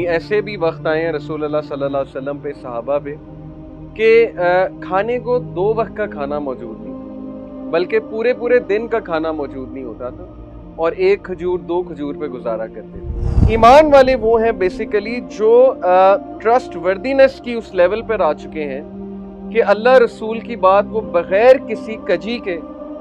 ऐसे भी वक्त आए हैं रसूल अल्लाह सल्लल्लाहु अलैहि वसल्लम पे, सहाबा पे, कि खाने को 2 वक्त का खाना मौजूद नहीं, बल्कि पूरे पूरे दिन का खाना मौजूद नहीं होता था और 1 खजूर 2 खजूर पे गुजारा करते थे। ईमान वाले वो हैं बेसिकली जो ट्रस्ट वर्दीनेस की उस लेवल पर आ चुके हैं कि अल्लाह रसूल की बात वो बगैर किसी कजी के,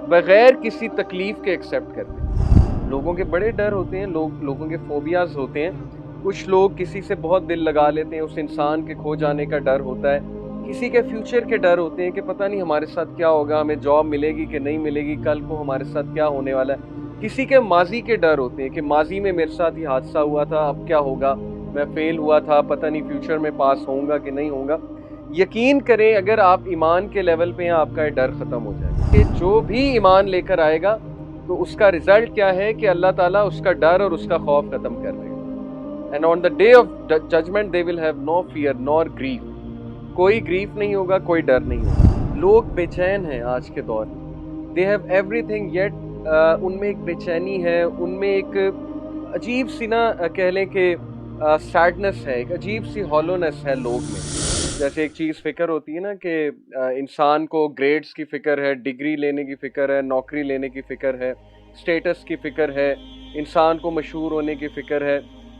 बगैर किसी तकलीफ के एक्सेप्ट करते हैं। लोगों के बड़े डर होते हैं, लोगों के फोबियाज होते हैं। कुछ लोग किसी से बहुत दिल लगा लेते हैं, उस इंसान के खो जाने का डर होता है, किसी के फ्यूचर के डर होते हैं कि पता नहीं हमारे साथ क्या होगा, हमें जॉब मिलेगी कि नहीं मिलेगी, कल को हमारे साथ क्या होने वाला है। किसी के माजी के डर होते हैं कि माजी में मेरे साथ ये हादसा हुआ था, अब क्या होगा, मैं फेल हुआ था, पता नहीं फ्यूचर में पास होऊंगा कि नहीं होऊंगा। यकीन करें अगर आप ईमान के लेवल पे हैं, आपका ये डर ख़त्म हो जाएगा कि जो भी ईमान लेकर आएगा तो उसका रिजल्ट क्या है कि अल्लाह ताला उसका डर और उसका खौफ ख़त्म कर देगा। And on the day of judgement they will have no fear nor grief. कोई ग्रीफ नहीं होगा, कोई डर नहीं होगा। लोग बेचैन हैं आज के दौर में, दे हैव एवरीथिंग येट उनमें एक बेचैनी है, उनमें एक अजीब सी ना कह लें कि सैडनेस है, एक अजीब सी हॉलोनेस है लोग में। जैसे एक चीज़ फ़िक्र होती है ना कि इंसान को ग्रेड्स की फ़िक्र है, डिग्री लेने की फ़िक्र है, नौकरी लेने की फ़िक्र है, स्टेटस की फ़िक्र है, इंसान को मशहूर होने की फ़िक्र है।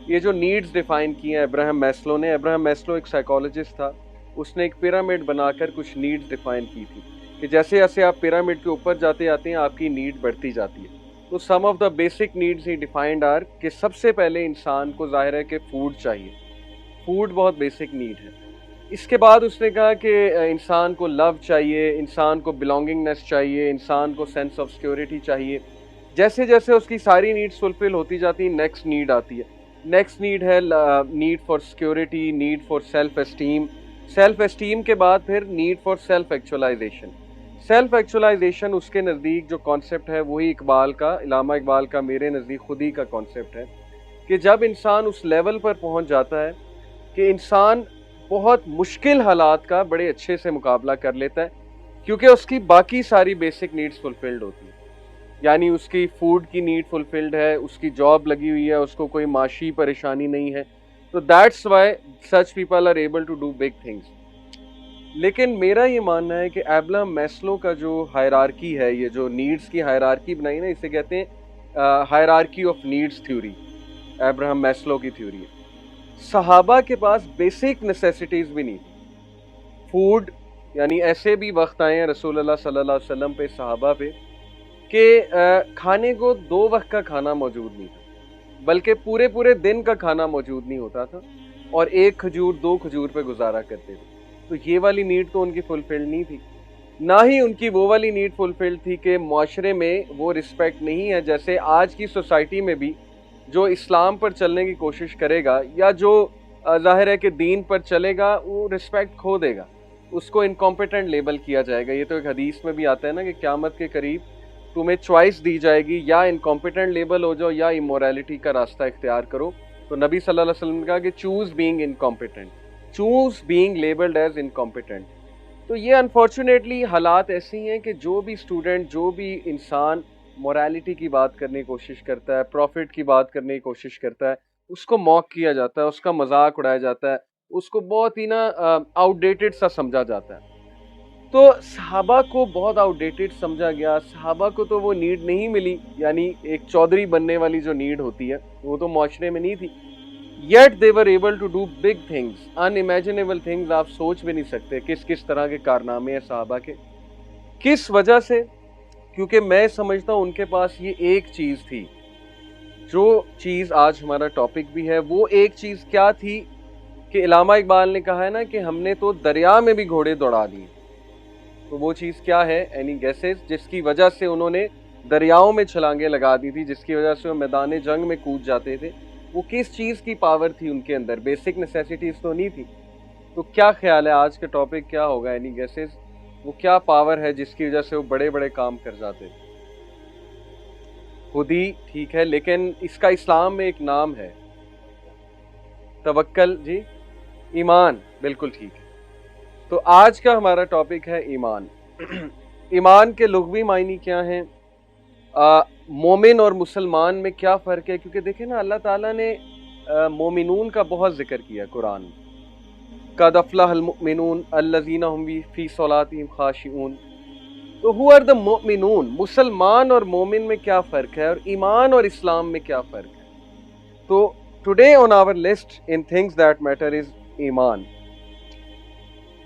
ये जो नीड्स डिफ़ाइन किए हैं अब्राहम मैस्लो ने, अब्राहम मैस्लो एक साइकोलॉजिस्ट था, उसने एक पिरामिड बनाकर कुछ नीड्स डिफ़ाइन की थी कि जैसे जैसे आप पिरामिड के ऊपर जाते आते हैं आपकी नीड बढ़ती जाती है। तो sum of the basic needs ही डिफाइंड आर कि सबसे पहले इंसान को ज़ाहिर है कि फूड चाहिए, फूड बहुत बेसिक नीड है। इसके बाद उसने कहा कि इंसान को लव चाहिए, इंसान को बिलोंगिंगनेस चाहिए, इंसान को सेंस ऑफ सिक्योरिटी चाहिए। जैसे जैसे उसकी सारी नीड्स फुलफिल होती जाती हैं, नेक्स्ट नीड आती है। नेक्स्ट नीड है need for security, need for self esteem. Self esteem के बाद फिर need for self actualization. Self actualization उसके नज़दीक जो कॉन्सेप्ट है वही इकबाल का, इलामा इकबाल का मेरे नज़दीक खुद ही का कॉन्सेप्ट है कि जब इंसान उस लेवल पर पहुंच जाता है कि इंसान बहुत मुश्किल हालात का बड़े अच्छे से मुकाबला कर लेता है, क्योंकि उसकी बाकी सारी बेसिक नीड्स फुलफिल्ड होती हैं। यानी उसकी फूड की नीड फुलफिल्ड है, उसकी जॉब लगी हुई है, उसको कोई माशी परेशानी नहीं है। तो that's why such people are able to do big things. लेकिन मेरा ये मानना है कि अब्राहम मैस्लो का जो हायरार्की है, ये जो नीड्स की हायरार्की बनाई ना, इसे कहते हैं hierarchy of needs theory. Abraham Maslow की थ्योरी है। सहाबा के पास बेसिक नेसेसिटीज़ भी नहीं थी। फूड, यानी ऐसे भी वक्त आए हैं रसूल अल्लाह सल्लल्लाहु अलैहि वसल्लम पे, सहाबा पे, कि खाने को 2 वक्त का खाना मौजूद नहीं था, बल्कि पूरे पूरे दिन का खाना मौजूद नहीं होता था और 1 खजूर 2 खजूर पे गुजारा करते थे। तो ये वाली नीड तो उनकी फुलफिल्ड नहीं थी। ना ही उनकी वो वाली नीड फुलफिल्ड थी कि मुआशरे में वो रिस्पेक्ट नहीं है। जैसे आज की सोसाइटी में भी जो इस्लाम पर चलने की कोशिश करेगा या जो ज़ाहिर है कि दीन पर चलेगा, वो रिस्पेक्ट खो देगा, उसको इनकॉम्पिटेंट लेबल किया जाएगा। ये तो एक हदीस में भी आता है ना कि क़यामत के करीब तुम्हें चॉइस दी जाएगी, या इनकॉम्पिटेंट लेबल हो जाओ या इमोरलिटी का रास्ता इख्तियार करो। तो नबी सल्लल्लाहु अलैहि वसल्लम ने कहा कि choose being incompetent, choose being labelled as incompetent. तो ये अनफॉर्चुनेटली हालात ऐसी हैं कि जो भी स्टूडेंट, जो भी इंसान मोरालिटी की बात करने की कोशिश करता है, प्रॉफिट की बात करने की कोशिश करता है, उसको मॉक किया जाता है, उसका मजाक उड़ाया जाता है, उसको बहुत ही ना आउटडेटेड सा समझा जाता है। तो सहाबा को बहुत आउटडेटेड समझा गया। सहाबा को तो वो नीड नहीं मिली, यानी एक चौधरी बनने वाली जो नीड होती है वो तो मुआशरे में नहीं थी। Yet they were able to do big things, unimaginable things. आप सोच भी नहीं सकते किस किस तरह के कारनामे हैं सहाबा के। किस वजह से? क्योंकि मैं समझता हूँ उनके पास ये एक चीज़ थी, जो चीज़ आज हमारा टॉपिक भी है। वो एक चीज़ क्या थी कि इलामा इकबाल ने कहा है ना कि हमने तो दरिया में भी घोड़े दौड़ा दिए। तो वो चीज़ क्या है? Any guesses? जिसकी वजह से उन्होंने दरियाओं में छलांगे लगा दी थी, जिसकी वजह से वो मैदान जंग में कूद जाते थे। वो किस चीज़ की पावर थी उनके अंदर? बेसिक नेसेसिटीज़ तो नहीं थी। तो क्या ख्याल है आज का टॉपिक क्या होगा? Any guesses? वो क्या पावर है जिसकी वजह से वो बड़े बड़े काम कर जाते थे? खुद ही ठीक है, लेकिन इसका इस्लाम में एक नाम है, तवक्कल। जी, ईमान, बिल्कुल ठीक है। तो आज का हमारा टॉपिक है ईमान। ईमान के लुग़वी मायने क्या हैं? मोमिन और मुसलमान में क्या फ़र्क है? क्योंकि देखें ना, अल्लाह ताला ने मोमिनून का बहुत जिक्र किया कुरान में, कद अफलहल मुमिनून अल्लज़ीना हुम फी सलातिहिम खाशिऊन। तो हु आर द मुमिनून, मुसलमान और मोमिन में क्या फ़र्क है और ईमान और इस्लाम में क्या फ़र्क है। तो today on our list in things that matter is ईमान।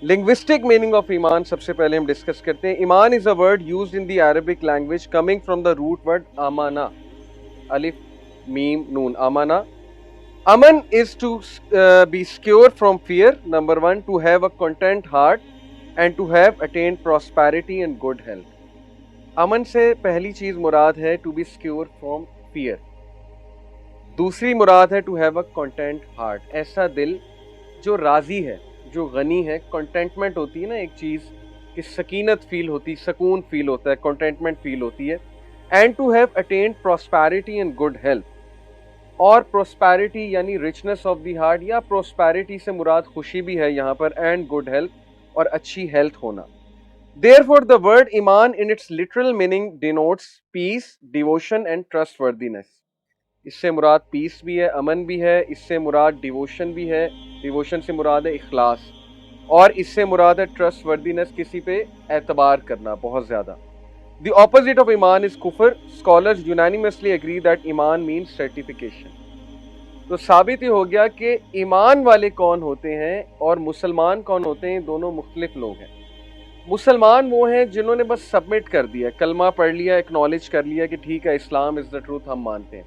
लिंग्विस्टिक मीनिंग ऑफ ईमान सबसे पहले हम डिस्कस करते हैं। ईमान is a word used in the Arabic language coming from the root word आमाना, अलिफ मीम नून, आमाना। Aman is to be secure from fear, number one, to have a content heart and to have attained prosperity and good health. अमन से पहली चीज मुराद है to be secure from fear, दूसरी मुराद है to have a content heart, ऐसा दिल जो राजी है, जो गनी है। कंटेंटमेंट होती है ना एक चीज कि सकीनत फील होती, सकून फील होता है, कंटेंटमेंट फील होती है। And to have attend prosperity and good health, और प्रोस्पैरिटी यानी रिचनेस ऑफ द हार्ट, या प्रोस्पैरिटी से मुराद खुशी भी है यहाँ पर, एंड गुड हेल्थ, और अच्छी हेल्थ होना। देयरफॉर द वर्ड ईमान in its literal meaning denotes peace, devotion and trustworthiness. इससे मुराद पीस भी है, अमन भी है, इससे मुराद डिवोशन भी है, डिवोशन से मुराद है इखलास, और इससे मुराद है ट्रस्टवर्दीनेस, किसी पे एतबार करना बहुत ज़्यादा। The opposite of iman is kufr. Scholars unanimously agree that iman means certification. तो साबित ही हो गया कि ईमान वाले कौन होते हैं और मुसलमान कौन होते हैं, दोनों मुख्तलिफ लोग हैं। मुसलमान वो हैं जिन्होंने बस सबमिट कर दिया, कलमा पढ़ लिया, एक्नॉलेज कर लिया कि ठीक है इस्लाम इज़ द ट्रूथ, हम मानते हैं।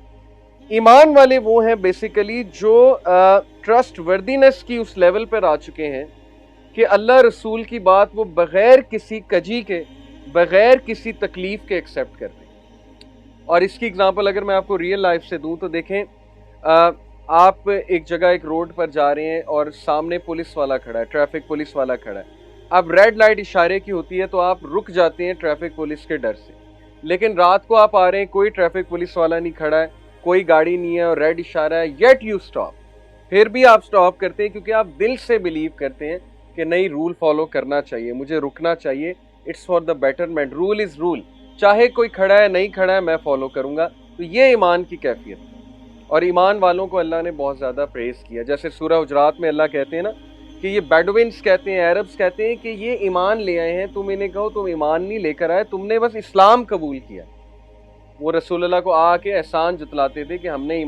ईमान वाले वो हैं बेसिकली जो ट्रस्ट वर्दीनेस की उस लेवल पर आ चुके हैं कि अल्लाह रसूल की बात वो बग़ैर किसी कजी के, बग़ैर किसी तकलीफ के एक्सेप्ट करते हैं। और इसकी एग्जांपल अगर मैं आपको रियल लाइफ से दूं तो देखें, आप एक जगह एक रोड पर जा रहे हैं और सामने पुलिस वाला खड़ा है, ट्रैफिक पुलिस वाला खड़ा है। अब रेड लाइट इशारे की होती है तो आप रुक जाते हैं ट्रैफिक पुलिस के डर से, लेकिन रात को आप आ रहे हैं, कोई ट्रैफिक पुलिस वाला नहीं खड़ा है, कोई गाड़ी नहीं है और रेड इशारा है, येट यू स्टॉप। फिर भी आप स्टॉप करते हैं क्योंकि आप दिल से बिलीव करते हैं कि नहीं, रूल फॉलो करना चाहिए, मुझे रुकना चाहिए, it's for the betterment, rule is rule, चाहे कोई खड़ा है नहीं खड़ा है मैं फॉलो करूँगा। तो ये ईमान की कैफियत है, और ईमान वालों को अल्लाह ने बहुत ज़्यादा प्रेज़ किया। जैसे सूरह हुजरात में अल्लाह कहते हैं ना कि ये बेडुइन्स कहते हैं, अरब्स कहते हैं कि ये ईमान ले आए हैं, तुम इन्हें कहो तुम ईमान नहीं लेकर आए, तुमने बस इस्लाम कबूल किया। वो रसूलुल्लाह को आके एहसान जतलाते थे कि हमने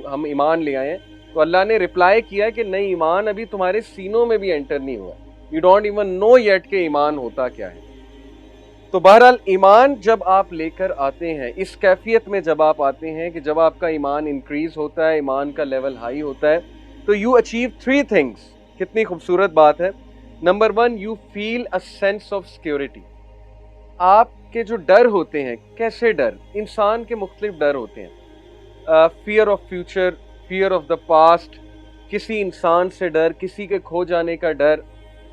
हम ईमान ले आए हैं, तो अल्लाह ने रिप्लाई किया कि नहीं, ईमान अभी तुम्हारे सीनों में भी एंटर नहीं हुआ, you don't even know yet कि ईमान होता क्या है। तो बहरहाल ईमान जब आप लेकर आते हैं, इस कैफियत में जब आप आते हैं कि जब आपका ईमान इंक्रीज होता है, ईमान का लेवल हाई होता है, तो यू अचीव 3 थिंग्स। कितनी खूबसूरत बात है। Number 1, you feel a sense of security. आपके जो डर होते हैं, कैसे डर, इंसान के मुख्तलिफ डर होते हैं। Fear of future, fear of the past, किसी इंसान से डर, किसी के खो जाने का डर।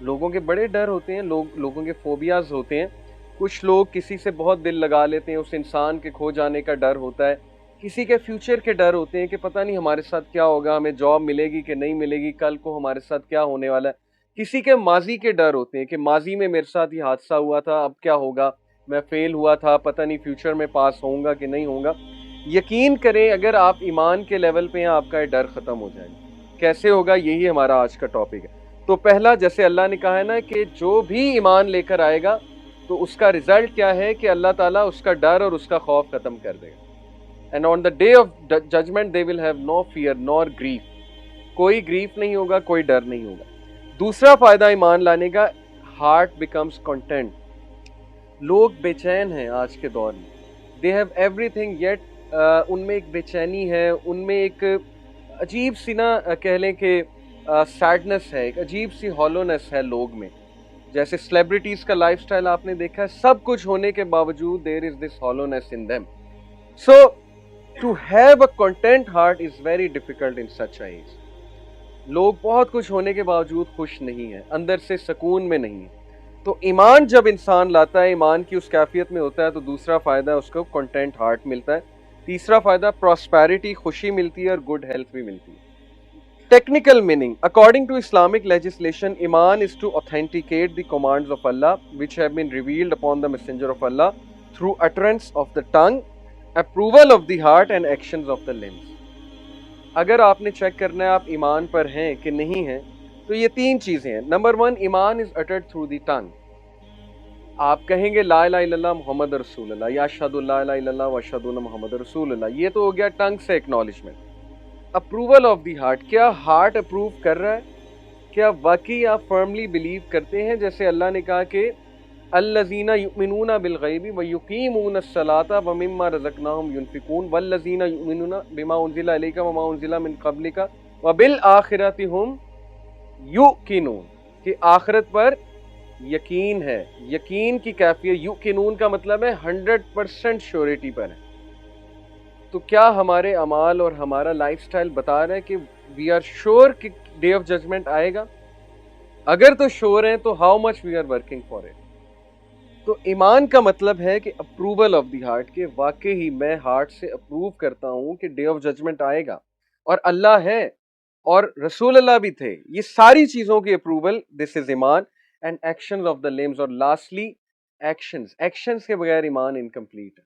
लोगों के बड़े डर होते हैं, लोगों के फोबियाज होते हैं। कुछ लोग किसी से बहुत दिल लगा लेते हैं, उस इंसान के खो जाने का डर होता है। किसी के फ्यूचर के डर होते हैं कि पता नहीं हमारे साथ क्या होगा, हमें जॉब मिलेगी कि नहीं मिलेगी, कल को हमारे साथ क्या होने वाला है। किसी के माजी के डर होते हैं कि माजी में मेरे साथ ये हादसा हुआ था, अब क्या होगा, मैं फेल हुआ था, पता नहीं फ्यूचर में पास होऊंगा कि नहीं होऊंगा। यकीन करें अगर आप ईमान के लेवल पे हैं, आपका ये डर ख़त्म हो जाएगा। कैसे होगा, यही हमारा आज का टॉपिक है। तो पहला, जैसे अल्लाह ने कहा है ना कि जो भी ईमान लेकर आएगा तो उसका रिजल्ट क्या है कि अल्लाह ताला उसका डर और उसका खौफ ख़त्म कर देगा। And on the day of judgement they will have no fear nor grief, कोई ग्रीफ नहीं होगा, कोई डर नहीं होगा। दूसरा फ़ायदा ईमान लाने का, हार्ट बिकम्स कंटेंट। लोग बेचैन हैं आज के दौर में, दे हैव एवरीथिंग येट उनमें एक बेचैनी है, उनमें एक अजीब सी ना कह लें कि सैडनेस है, एक अजीब सी हॉलोनेस है लोग में। जैसे सेलिब्रिटीज़ का लाइफस्टाइल आपने देखा है, सब कुछ होने के बावजूद there is this hollowness in them. So to have a content heart is very difficult in such a age. लोग बहुत कुछ होने के बावजूद खुश नहीं है, अंदर से सुकून में नहीं है। तो ईमान जब इंसान लाता है, ईमान की उस कैफियत में होता है, तो दूसरा फ़ायदा उसको कंटेंट हार्ट मिलता है। तीसरा फ़ायदा प्रॉस्पेरिटी, खुशी मिलती है और गुड हेल्थ भी मिलती है। Technical meaning, according to Islamic legislation, Iman is to authenticate the commands of Allah which have been revealed upon the Messenger of Allah through utterance of the tongue, approval of the heart and actions of the limbs. اگر آپ نے check کرنا ہے آپ ایمان پر ہیں کہ نہیں ہیں تو یہ تین چیزیں ہیں. نمبر 1 ایمان از uttered through the tongue. آپ کہیں گے لا الہ الا اللہ محمد رسول اللہ یا اشہد لا الہ الا اللہ و اشہد ان محمد رسول اللہ, یہ تو ہو گیا ٹنگ سے acknowledgement. Approval of the heart, کیا ہارٹ اپروو کر رہا ہے؟ کیا واقعی آپ فرملی بلیو کرتے ہیں جیسے اللہ نے کہا کہ الذین یؤمنون بالغیب ویقیمون الصلاۃ ومما رزقناہم ینفقون والذین یؤمنون بما انزل الیک وما انزل من قبلک وبالآخرۃ ہم یوقنون, کہ آخرت پر یقین ہے. یقین کی کیفیت, یوقنون کا مطلب ہے 100% شیورٹی پر ہے. تو کیا ہمارے اعمال اور ہمارا لائف سٹائل بتا رہا ہے کہ وی آر شور کہ ڈے آف ججمنٹ آئے گا؟ اگر تو شور ہیں تو how much we are working for it. تو ایمان کا مطلب ہے کہ اپروول آف دی ہارٹ, کہ واقعی میں ہارٹ سے اپروو کرتا ہوں کہ ڈے آف ججمنٹ آئے گا اور اللہ ہے اور رسول اللہ بھی تھے. یہ ساری چیزوں کی اپروول, دس از ایمان. اینڈ ایکشنز آف دا لمبس, اور لاسٹلی ایکشنز کے بغیر ایمان انکمپلیٹ ہے.